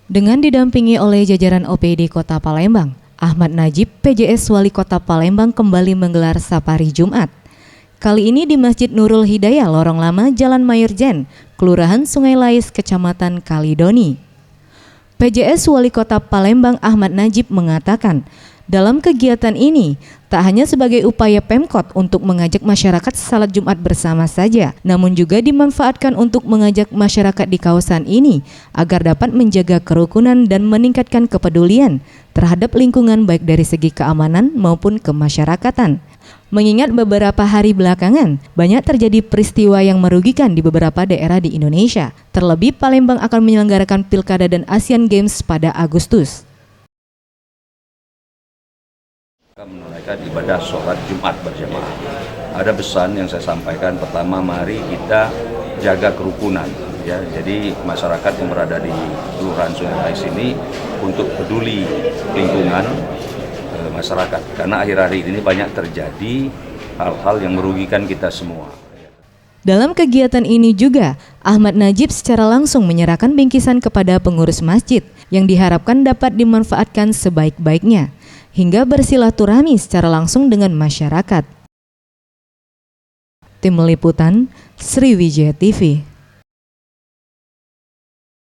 Dengan didampingi oleh jajaran OPD Kota Palembang, Ahmad Najib, PJS Wali Kota Palembang kembali menggelar Safari Jumat. Kali ini di Masjid Nurul Hidayah, Lorong Lama, Jalan Mayurjen, Kelurahan Sungai Lais, Kecamatan Kalidoni. PJS Wali Kota Palembang Ahmad Najib mengatakan, dalam kegiatan ini, tak hanya sebagai upaya Pemkot untuk mengajak masyarakat salat Jumat bersama saja, namun juga dimanfaatkan untuk mengajak masyarakat di kawasan ini agar dapat menjaga kerukunan dan meningkatkan kepedulian terhadap lingkungan baik dari segi keamanan maupun kemasyarakatan. Mengingat beberapa hari belakangan, banyak terjadi peristiwa yang merugikan di beberapa daerah di Indonesia. Terlebih Palembang akan menyelenggarakan Pilkada dan Asian Games pada Agustus. Menunaikan ibadah sholat Jumat berjamaah. Ada pesan yang saya sampaikan. Pertama, mari kita jaga kerukunan. Ya, jadi masyarakat yang berada di Kelurahan Sungai Lais ini untuk peduli lingkungan masyarakat. Karena akhir-akhir ini banyak terjadi hal-hal yang merugikan kita semua. Dalam kegiatan ini juga, Ahmad Najib secara langsung menyerahkan bingkisan kepada pengurus masjid yang diharapkan dapat dimanfaatkan sebaik-baiknya, hingga bersilaturahmi secara langsung dengan masyarakat. Tim Liputan, Sriwijaya TV.